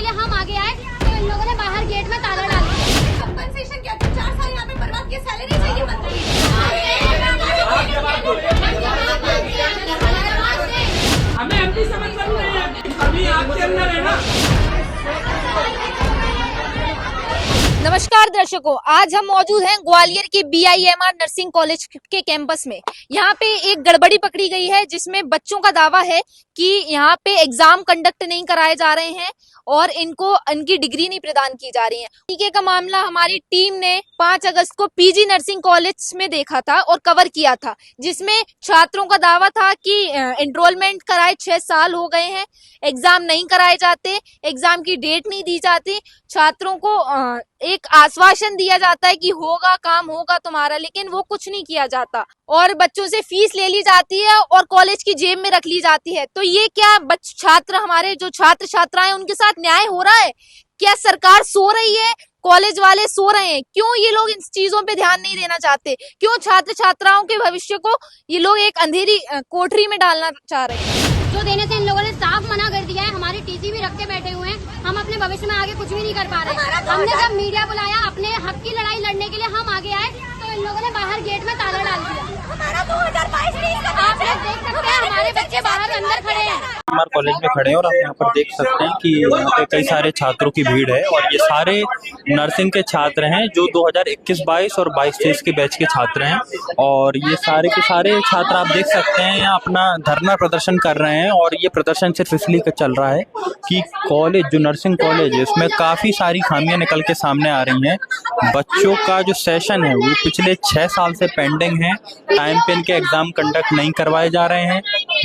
लिए हम आगे आए तो इन लोगों ने बाहर गेट में ताला डाल दिया। कंपनसेशन क्या, 4 साल यहाँ पे बर्बाद किया, सैलरी चाहिए बनती हमें एमपी समझ नहीं है, अभी आपके अंदर है ना। नमस्कार दर्शकों, आज हम मौजूद हैं ग्वालियर के BIMR नर्सिंग कॉलेज के कैंपस में। यहाँ पे एक गड़बड़ी पकड़ी गई है जिसमें बच्चों का दावा है कि यहाँ पे एग्जाम कंडक्ट नहीं कराए जा रहे हैं और इनको इनकी डिग्री नहीं प्रदान की जा रही है। टीके का मामला हमारी टीम ने 5 अगस्त को PG नर्सिंग कॉलेज में देखा था और कवर किया था, जिसमें छात्रों का दावा था कि एनरोलमेंट कराए 6 साल हो गए हैं, एग्जाम नहीं कराए जाते, एग्जाम की डेट नहीं दी जाती, छात्रों को एक आश्वासन दिया जाता है कि होगा, काम होगा तुम्हारा, लेकिन वो कुछ नहीं किया जाता और बच्चों से फीस ले ली जाती है और कॉलेज की जेब में रख ली जाती है। तो ये क्या छात्र, हमारे जो छात्र छात्राएं, उनके साथ न्याय हो रहा है? क्या सरकार सो रही है? कॉलेज वाले सो रहे हैं? क्यों ये लोग इन चीजों पे ध्यान नहीं देना चाहते? क्यों छात्र छात्राओं के भविष्य को ये लोग एक अंधेरी कोठरी में डालना चाह रहे हैं? जो देने से इन लोगों ने साफ मना कर दिया है। हमारी टीसी भी रख के बैठे हुए हैं, हम अपने भविष्य में आगे कुछ भी नहीं कर पा रहे। हमने जब मीडिया बुलाया अपने हक की लड़ाई लड़ने के लिए, हम आगे आए तो इन लोगों ने बाहर गेट में ताला डाल दिया। हमारा 2022 आप लोग देख सकते हैं, हमारे बच्चे बाहर अंदर खड़े हैं। हमारे कॉलेज में खड़े हैं और आप यहाँ पर देख सकते हैं कि यहाँ पे कई सारे छात्रों की भीड़ है और ये सारे नर्सिंग के छात्र हैं जो 2021-22 और 22-23 के बैच के छात्र हैं। और ये सारे के सारे छात्र आप देख सकते हैं यहाँ अपना धरना प्रदर्शन कर रहे हैं। और ये प्रदर्शन सिर्फ इसलिए चल रहा है कि कॉलेज, जो नर्सिंग कॉलेज है, उसमें काफ़ी सारी खामियां निकल के सामने आ रही हैं। बच्चों का जो सेशन है वो पिछले 6 साल से पेंडिंग है, टाइम पे इनके एग्ज़ाम कंडक्ट नहीं करवाए जा रहे हैं,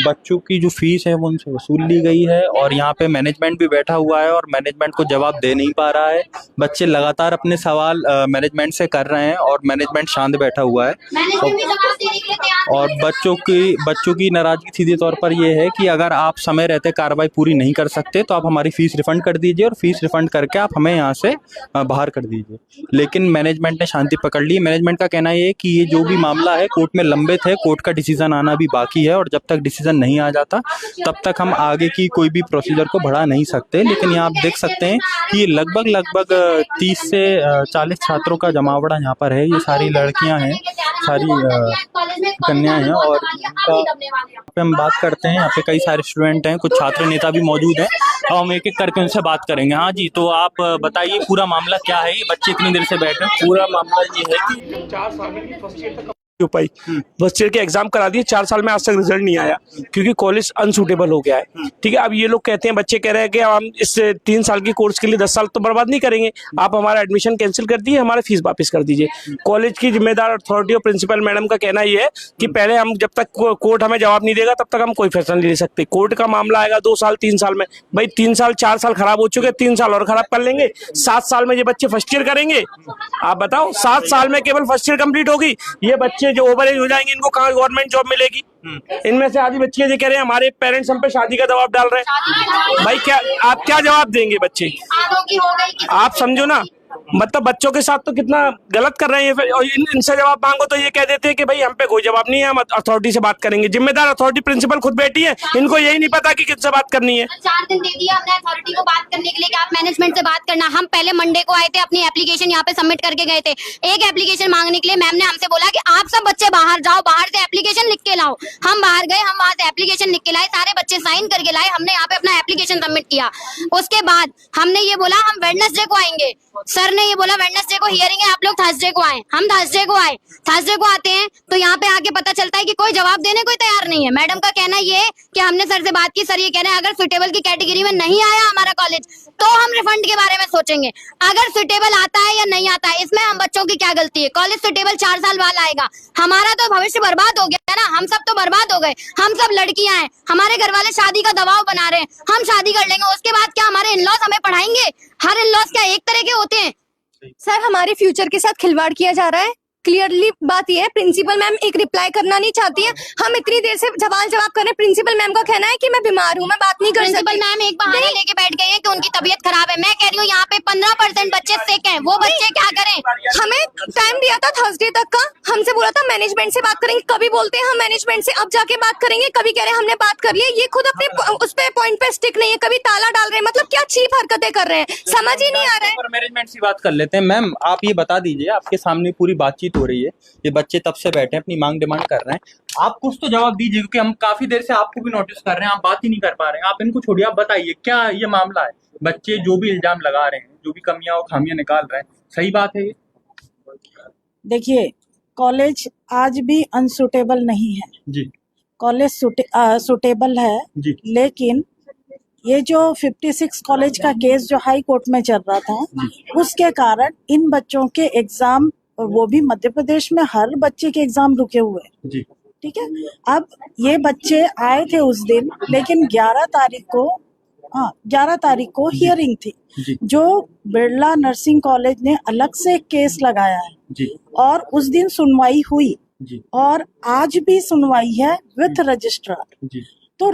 बच्चों की जो फीस है वो उनसे वसूल ली गई है और यहाँ पे मैनेजमेंट भी बैठा हुआ है और मैनेजमेंट को जवाब दे नहीं पा रहा है। बच्चे लगातार अपने सवाल मैनेजमेंट से कर रहे हैं और मैनेजमेंट शांत बैठा हुआ है। और बच्चों की नाराजगी सीधे तौर पर ये है कि अगर आप समय रहते कार्रवाई पूरी नहीं कर सकते तो आप हमारी फीस रिफंड कर दीजिए और फीस रिफंड करके आप हमें यहाँ से बाहर कर दीजिए। लेकिन मैनेजमेंट ने शांति पकड़ ली। मैनेजमेंट का कहना ये है कि ये जो भी मामला है कोर्ट में लंबित है, कोर्ट का डिसीजन आना भी बाकी है और जब तक डिसीजन नहीं आ जाता तब तक हम आगे की कोई भी प्रोसीजर को बढ़ा नहीं सकते। लेकिन यहाँ आप देख सकते हैं कि लगभग 30 से 40 छात्रों का जमावड़ा यहाँ पर है। ये सारी लड़कियाँ हैं, सारी कन्याएं हैं और यहाँ पे हम बात करते हैं। यहाँ पे कई सारे स्टूडेंट हैं, कुछ छात्र नेता भी मौजूद हैं और हम एक एक करके उनसे बात करेंगे। हाँ जी, तो आप बताइए पूरा मामला क्या है? ये बच्चे इतनी देर से बैठे हैं। पूरा मामला ये है कि 4 साल में फर्स्ट ईयर तक पाई फर्स्ट ईयर के एग्जाम करा दिए, 4 साल में आज तक रिजल्ट नहीं आया क्योंकि कॉलेज अनसूटेबल हो गया है। ठीक है, अब ये लोग कहते हैं, बच्चे कह रहे हैं कि हम इस 3 साल की कोर्स के लिए 10 साल तो बर्बाद नहीं करेंगे, आप हमारा एडमिशन कैंसिल कर दिए, हमारा फीस वापस कर दीजिए। कॉलेज की जिम्मेदार अथॉरिटी और प्रिंसिपल मैडम का कहना ये है कि पहले हम, जब तक कोर्ट हमें जवाब नहीं देगा तब तक हम कोई फैसला नहीं ले सकते। कोर्ट का मामला आएगा 2 साल 3 साल में, भाई 3 साल 4 साल खराब हो चुके, 3 साल और खराब कर लेंगे। 7 साल में ये बच्चे फर्स्ट ईयर करेंगे। आप बताओ, 7 साल में केवल फर्स्ट ईयर कंप्लीट होगी। ये बच्चे जो ओवर एज हो जाएंगे, इनको कहाँ गवर्नमेंट जॉब मिलेगी? इनमें से आधी बच्चियां ये कह रहे हैं हमारे पेरेंट्स हम पे शादी का दबाव डाल रहे हैं। भाई क्या आप क्या जवाब देंगे? बच्चे आप समझो ना, मतलब बच्चों के साथ तो कितना गलत कर रहे हैं। और इनसे जवाब मांगो तो ये कह देते हैं कि भाई हम पे कोई जवाब नहीं है, हम अथॉरिटी से बात करेंगे। जिम्मेदार अथॉरिटी प्रिंसिपल खुद बैठी है, इनको यही नहीं पता कि किससे बात करनी है। 4 दिन दे दिया हमने अथॉरिटी को बात करने के लिए कि आप मैनेजमेंट से बात करना। हम पहले मंडे को आए थे, अपनी एप्लीकेशन यहाँ पे सबमिट करके गए थे। एक एप्लीकेशन मांगने के लिए मैम ने हमसे बोला कि आप सब बच्चे बाहर जाओ, बाहर से एप्लीकेशन लिख के लाओ। हम बाहर गए, हम वहां से एप्लीकेशन लिख के लाए, सारे बच्चे साइन करके लाए, हमने यहाँ पे अपना एप्लीकेशन सबमिट किया। उसके बाद हमने ये बोला हम वेडनेसडे को आएंगे। सर ने ये बोला वेडनेसडे को हियरिंग है, आप लोग थर्सडे को आए। हम थर्सडे को आए, थर्सडे को आते हैं तो यहाँ पे आके पता चलता है कि कोई जवाब देने कोई तैयार नहीं है। मैडम का कहना ये है कि हमने सर से बात की, सर ये कह रहे हैं अगर सुटेबल की कैटेगरी में नहीं आया हमारा कॉलेज तो हम रिफंड के बारे में सोचेंगे। अगर सुटेबल आता है या नहीं आता है, इसमें हम बच्चों की क्या गलती है? कॉलेज सुटेबल 4 साल बाद आएगा, हमारा तो भविष्य बर्बाद हो गया ना, हम सब तो बर्बाद हो गए। हम सब लड़कियां हैं, हमारे घर वाले शादी का दबाव बना रहे हैं, हम शादी कर लेंगे, उसके बाद क्या हमारे इन-लॉज हमें पढ़ाएंगे? हर इन-लॉज क्या एक तरह के होते हैं? सर, हमारे फ्यूचर के साथ खिलवाड़ किया जा रहा है। क्लियरली बात ये है, प्रिंसिपल मैम एक रिप्लाई करना नहीं चाहती है। हम इतनी देर से सवाल जवाब कर रहे हैं, प्रिंसिपल मैम का कहना है कि मैं बीमार हूँ, मैं बात नहीं कर सकती। प्रिंसिपल मैम एक बहाना लेके बैठ गए हैं कि उनकी तबीयत खराब है। मैं कह रही हूँ यहाँ पे 15% बच्चे सिक हैं, वो बच्चे क्या करें? हमें टाइम दिया था थर्सडे तक का, हमसे बोला था मैनेजमेंट से बात करेंगे। कभी बोलते हैं हम मैनेजमेंट से अब जाके बात करेंगे, कभी कह रहे हैं हमने बात कर ली। ये खुद अपने उस पे पॉइंट पे स्टिक नहीं है, कभी ताला डाल रहे हैं। मतलब क्या चीप हरकतें कर रहे हैं, समझ ही नहीं आ रहा है। मैनेजमेंट से बात कर लेते हैं। मैम आप ये बता दीजिए, आपके सामने पूरी बातचीत हो रही है, ये बच्चे तब से बैठे हैं, अपनी मांग डिमांड कर रहे हैं, आप कुछ तो जवाब दीजिए, क्योंकि हम काफी देर से आपको भी नोटिस कर रहे हैं, आप बात ही नहीं कर पा रहे हैं। आप इनको छोड़िए, आप बताइए क्या ये मामला है? बच्चे जो भी इल्जाम लगा रहे हैं, जो भी कमियां और खामियां निकाल रहे हैं, सही बात है ये? देखिए, कॉलेज आज भी अनसुटेबल नहीं है जी कॉलेज सुटेबल है जी लेकिन ये जो 56 कॉलेज का केस जो हाई कोर्ट में चल रहा था, उसके कारण इन बच्चों के एग्जाम, वो भी मध्य प्रदेश में हर बच्चे के एग्जाम रुके हुए हैं। जी ठीक है, अब ये बच्चे आए थे उस दिन, लेकिन 11 तारीख को हियरिंग थी, जी जो बिरला नर्सिंग कॉलेज ने अलग से एक केस लगाया है जी और उस दिन सुनवाई हुई जी और आज भी सुनवाई है विथ रजिस्ट्रार। जी तो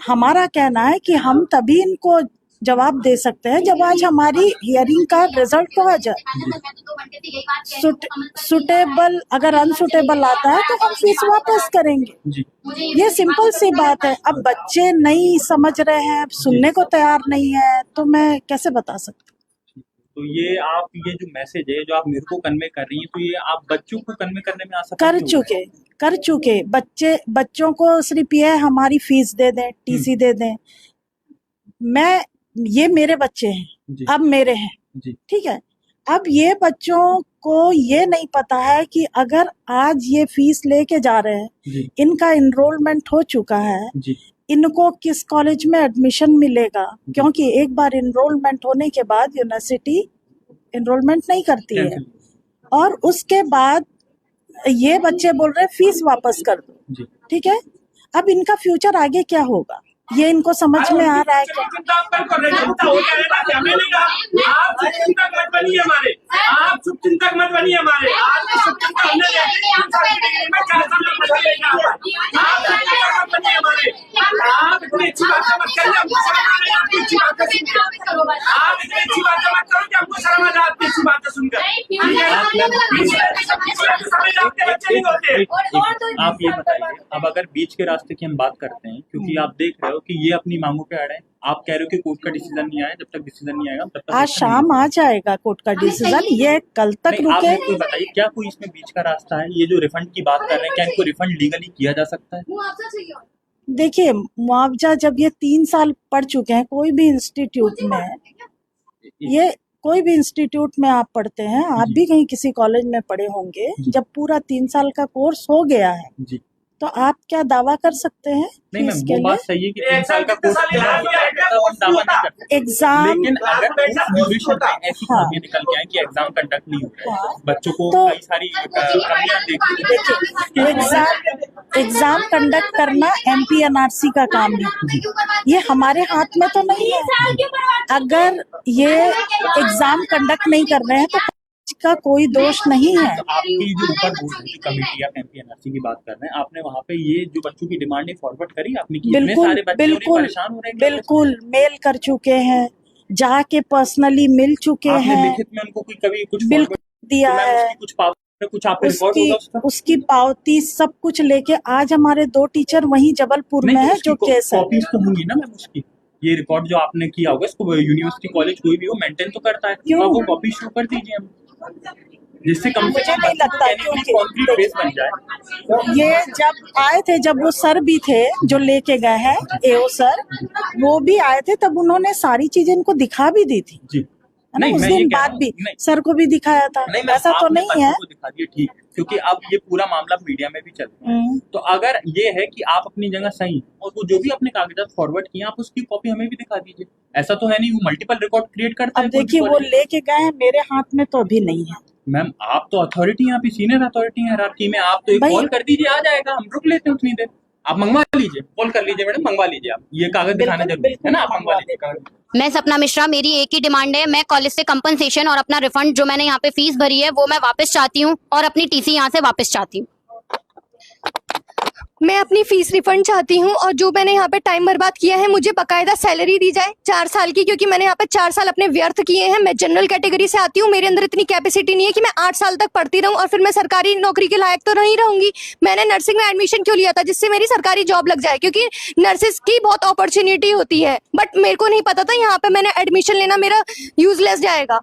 हमारा कहना है कि हम तभी इनको जवाब दे सकते हैं जब आज हमारी हियरिंग का रिजल्ट आ जाए। सुटेबल, अगर अनसुटेबल आता है तो हम फीस वापस करेंगे। जी ये सिंपल सी बात है। अब बच्चे नहीं समझ रहे हैं, सुनने को तैयार नहीं है, तो मैं कैसे बता सकती हूँ? तो ये आप, ये जो मैसेज है जो आप मेरे को कन्वे कर रही हैं, तो ये आप बच्चों को कन्वे करने में असफल कर चुके बच्चों को सिर्फ ये हमारी फीस दे दें, टीसी दे दें। ये मेरे बच्चे हैं, अब मेरे हैं, ठीक है। अब ये बच्चों को ये नहीं पता है कि अगर आज ये फीस लेके जा रहे हैं, इनका एनरोलमेंट हो चुका है, इनको किस कॉलेज में एडमिशन मिलेगा, क्योंकि एक बार एनरोलमेंट होने के बाद यूनिवर्सिटी एनरोलमेंट नहीं करती है, और उसके बाद ये बच्चे बोल रहे हैं फीस वापस कर दो। ठीक है, अब इनका फ्यूचर आगे क्या होगा, ये इनको समझ में आ रहा है क्या? आप ये बताइए, अब अगर बीच के रास्ते की हम बात करते हैं, क्योंकि आप देख रहे हो कि ये अपनी मांगों पे अड़े हैं, आप कह रहे हो कि कोर्ट का डिसीजन नहीं आया, जब तक डिसीजन नहीं आएगा तब तक आज शाम आ जाएगा कोर्ट का डिसीजन, ये कल तक नहीं, आप रुके। मेरे को बताइए क्या कोई इसमें बीच का रास्ता है? ये जो रिफंड की बात कर रहे हैं, क्या इनको रिफंड लीगली किया जा सकता है? देखिए, मुआवजा जब ये 3 साल पढ़ चुके हैं, कोई भी इंस्टीट्यूट में आप पढ़ते हैं, आप भी कहीं किसी कॉलेज में पढ़े होंगे, जब पूरा 3 साल का कोर्स हो गया है, जी तो आप क्या दावा कर सकते हैं? नहीं मैम, वो बात सही है कि 3 साल का कोर्स पूरा हो गया है, तो हम दावा नहीं कर सकते। एग्जाम, लेकिन अगर ड्यूरेशन में ऐसी खामियां निकल के आए कि एग्जाम कंडक्ट नहीं हो रहा है, बच्चों को तो कई सारी कमियां देखिए, एग्जाम कंडक्ट करना एमपीएनआरसी का काम है, ये हमारे हाथ में तो नहीं है। अगर ये एग्जाम कंडक्ट नहीं कर रहे हैं तो का कोई दोष नहीं है। तो आपकी जो ऊपर बोर्ड की कमेटी, आप एमपीएनआरसी की बात कर रहे हैं, आपने वहाँ पे ये जो बच्चों की डिमांड है फॉरवर्ड करी आपने? कि इतने सारे बच्चे परेशान हो रहे हैं, बिल्कुल मेल कर चुके हैं, जाके पर्सनली मिल चुके हैं, लिखित में उनको कोई कभी कुछ बिल्कुल दिया है, कुछ आपके रिकॉर्ड होगा उसकी पावती सब कुछ लेके आज हमारे 2 टीचर वहीं जबलपुर में है, जो केस है। कॉपीज तो होंगी ना मैम उसकी? ये रिकॉर्ड जो आपने किया होगा, इसको यूनिवर्सिटी कॉलेज कोई भी हो मेंटेन तो करता है, तो वो कॉपी शो कर दीजिए हम, जिससे कम से कम नहीं लगता कॉन्क्रीट बेस बन जाए। ये जब आए थे, जब वो सर भी थे जो लेके गए हैं, एओ सर, वो भी आए थे, तब उन्होंने सारी चीजें इनको दिखा भी दी थी। जी नहीं, उस दिन बाद भी सर को भी दिखाया था, ऐसा तो नहीं है। दिखा दिए, ठीक, क्योंकि अब ये पूरा मामला मीडिया में भी चल रहा है, तो अगर ये है कि आप अपनी जगह सही और वो जो भी अपने कागजात फॉरवर्ड किए, आप उसकी कॉपी हमें भी दिखा दीजिए। ऐसा तो है नहीं वो मल्टीपल रिकॉर्ड क्रिएट करता है। अब देखिए, वो लेके गए हैं, मेरे हाथ में तो अभी नहीं है। मैम आप तो अथॉरिटी, यहाँ पे सीनियर अथॉरिटी है हायरार्की में, आप तो एक कॉल कर दीजिए, आ जाएगा, हम रुक लेते हैं उतनी देर। आप मंगवा लीजिए, कॉल कर लीजिए मैडम, मंगवा लीजिए, आप ये कागज दिखाने जरूरी है ना, आप मंगवा लीजिए कागज। मैं सपना मिश्रा, मेरी एक ही डिमांड है, मैं कॉलेज से कंपनसेशन और अपना रिफंड जो मैंने यहाँ पे फीस भरी है वो मैं वापस चाहती हूँ और अपनी टीसी यहाँ से वापस चाहती हूँ। मैं अपनी फीस रिफंड चाहती हूँ और जो मैंने यहाँ पे टाइम बर्बाद किया है मुझे बकायदा सैलरी दी जाए 4 साल की, क्योंकि मैंने यहाँ पे 4 साल अपने व्यर्थ किए हैं। मैं जनरल कैटेगरी से आती हूँ, मेरे अंदर इतनी कैपेसिटी नहीं है कि मैं 8 साल तक पढ़ती रहूँ और फिर मैं सरकारी नौकरी के लायक तो नहीं रहूंगी। मैंने नर्सिंग में एडमिशन क्यों लिया था, जिससे मेरी सरकारी जॉब लग जाए, क्योंकि नर्सिस की बहुत अपॉर्चुनिटी होती है, बट मेरे को नहीं पता था यहाँ पे मैंने एडमिशन लेना मेरा यूजलेस जाएगा।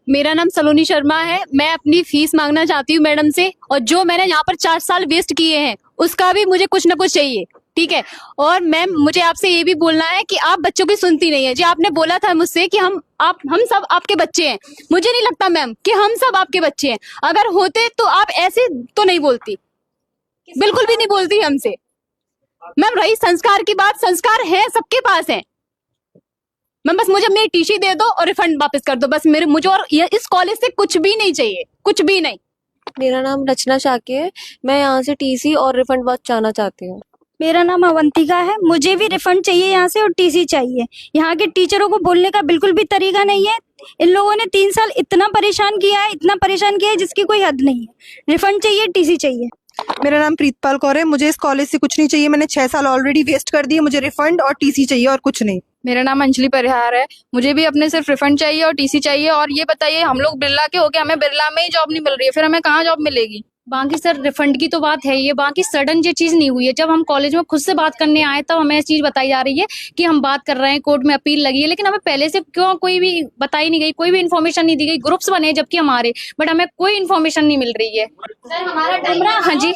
मेरा नाम सलोनी शर्मा है। मैं अपनी फीस मांगना चाहती हूँ मैडम से, और जो मैंने यहाँ पर 4 साल वेस्ट किए हैं उसका भी मुझे कुछ ना कुछ चाहिए, ठीक है। और मैम मुझे आपसे ये भी बोलना है कि आप बच्चों की सुनती नहीं है। जो आपने बोला था मुझसे कि हम सब आपके बच्चे हैं, मुझे नहीं लगता मैम कि हम सब आपके बच्चे हैं। अगर होते तो आप ऐसे तो नहीं बोलती, बिल्कुल भी नहीं बोलती हमसे। मैम रही संस्कार की बात, संस्कार है सबके पास है मैम, बस मुझे मेरी टीसी दे दो और रिफंड वापस कर दो, बस मुझे और इस कॉलेज से कुछ भी नहीं चाहिए, कुछ भी नहीं। मेरा नाम रचना शाके है। मैं यहाँ से टीसी और रिफंड वापस चाहना चाहती हूँ। मेरा नाम अवंतिका है। मुझे भी रिफंड चाहिए यहाँ से और टीसी चाहिए। यहाँ के टीचरों को बोलने का बिल्कुल भी तरीका नहीं है। इन लोगों ने 3 साल इतना परेशान किया है जिसकी कोई हद नहीं है। रिफंड चाहिए, टीसी चाहिए। मेरा नाम प्रीतपाल कौर है। मुझे इस कॉलेज से कुछ नहीं चाहिए, मैंने 6 साल ऑलरेडी वेस्ट कर दिए। मुझे रिफंड और टीसी चाहिए और कुछ नहीं। मेरा नाम अंजलि परिहार है। मुझे भी अपने सिर्फ रिफंड चाहिए और टीसी चाहिए। और ये बताइए, हम लोग बिरला के होके हमें बिरला में ही जॉब नहीं मिल रही है, फिर हमें कहाँ जॉब मिलेगी? बाकी सर रिफंड की तो बात है, ये बाकी सडन ये चीज नहीं हुई है। जब हम कॉलेज में खुद से बात करने आए तब हमें ये चीज बताई जा रही है कि हम बात कर रहे हैं, कोर्ट में अपील लगी है, लेकिन हमें पहले से क्यों कोई भी बताई नहीं गई, कोई भी इन्फॉर्मेशन नहीं दी गई। ग्रुप्स बने जबकि हमारे, बट हमें कोई इन्फॉर्मेशन नहीं मिल रही है। सर हमारा हाँ जी,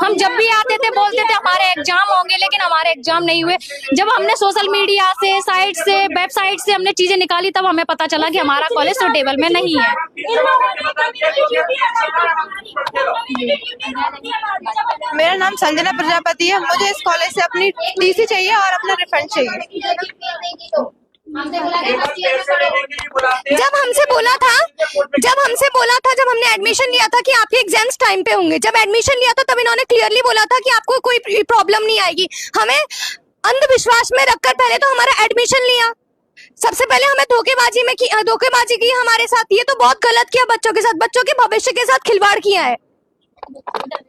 हम जब भी आते थे बोलते थे हमारे एग्जाम होंगे, लेकिन हमारे एग्जाम नहीं हुए। जब हमने सोशल मीडिया से, साइट से, वेबसाइट से हमने चीजें निकाली तब हमें पता चला कि हमारा कॉलेज सुटेबल में नहीं है। मेरा नाम संजना प्रजापति है। मुझे इस कॉलेज से अपनी टीसी चाहिए और अपना रिफंड चाहिए। जब हमसे बोला था जब हमने एडमिशन लिया था कि आपके एग्जाम्स टाइम पे होंगे, जब एडमिशन लिया था तब इन्होंने क्लियरली बोला था कि आपको कोई प्रॉब्लम नहीं आएगी। हमें अंधविश्वास में रखकर पहले तो हमारा एडमिशन लिया, सबसे पहले हमें धोखेबाजी की हमारे साथ। ये तो बहुत गलत किया बच्चों के साथ, बच्चों के भविष्य के साथ खिलवाड़ किया है।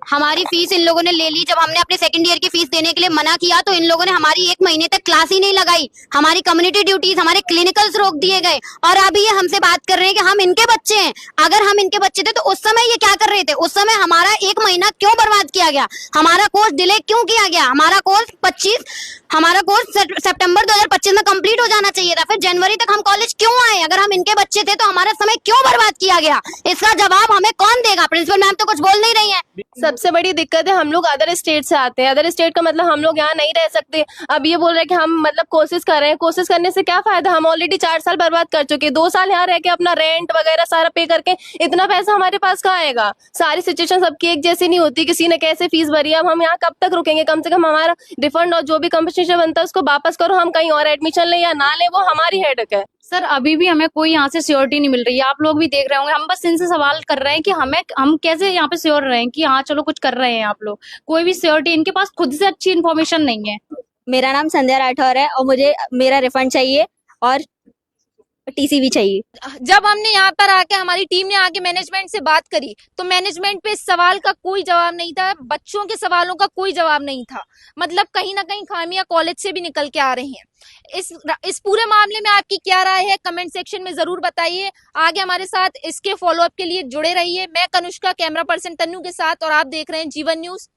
हमारी फीस इन लोगों ने ले ली। जब हमने अपने सेकंड ईयर की फीस देने के लिए मना किया तो इन लोगों ने हमारी 1 महीने तक क्लास ही नहीं लगाई। हमारी कम्युनिटी ड्यूटीज, हमारे क्लिनिकल्स रोक दिए गए। और अभी ये हमसे बात कर रहे हैं कि हम इनके बच्चे हैं। अगर हम इनके बच्चे थे तो उस समय ये क्या कर रहे थे? उस समय हमारा 1 महीना क्यों बर्बाद किया गया? हमारा कोर्स डिले क्यों किया गया? हमारा कोर्स सितंबर 2025 में कंप्लीट हो जाना चाहिए था। फिर जनवरी तक हम कॉलेज क्यों आए? अगर हम इनके बच्चे थे तो हमारा समय क्यों बर्बाद किया गया? इसका जवाब हमें कौन देगा? प्रिंसिपल मैम तो कुछ बोल नहीं रही है। सबसे बड़ी दिक्कत है, हम लोग अदर स्टेट से आते हैं। अदर स्टेट का मतलब हम लोग यहाँ नहीं रह सकते। अब ये बोल रहे हैं कि हम मतलब कोशिश कर रहे हैं। कोशिश करने से क्या फायदा? हम ऑलरेडी 4 साल बर्बाद कर चुके हैं। 2 साल यहाँ रह के अपना रेंट वगैरह सारा पे करके इतना पैसा हमारे पास कहाँ आएगा? सारी सिचुएशन सबकी एक जैसी नहीं होती, किसी ने कैसे फीस भरी। अब हम यहाँ कब तक रुकेंगे? कम से कम हमारा रिफंड और जो भी कंपनसेशन बनता है उसको वापस करो। हम कहीं और एडमिशन लें या ना लें वो हमारी हेडेक है। सर अभी भी हमें कोई यहाँ से श्योरिटी नहीं मिल रही है। आप लोग भी देख रहे होंगे, हम बस इनसे सवाल कर रहे हैं कि हम कैसे यहाँ पे श्योर रहे हैं कि हाँ चलो कुछ कर रहे हैं आप लोग। कोई भी श्योरिटी, इनके पास खुद से अच्छी इन्फॉर्मेशन नहीं है। मेरा नाम संध्या राठौर है और मुझे मेरा रिफंड चाहिए और टीसी भी चाहिए। जब हमने यहाँ पर आके, हमारी टीम ने आके मैनेजमेंट से बात करी तो मैनेजमेंट पे इस सवाल का कोई जवाब नहीं था, बच्चों के सवालों का कोई जवाब नहीं था। मतलब कहीं ना कहीं खामियां कॉलेज से भी निकल के आ रही हैं। इस पूरे मामले में आपकी क्या राय है? कमेंट सेक्शन में जरूर बताइए। आगे हमारे साथ इसके फॉलोअप के लिए जुड़े रहिए। मैं कनुष्का, कैमरा पर्सन तन्नू के साथ, और आप देख रहे हैं जीवन न्यूज।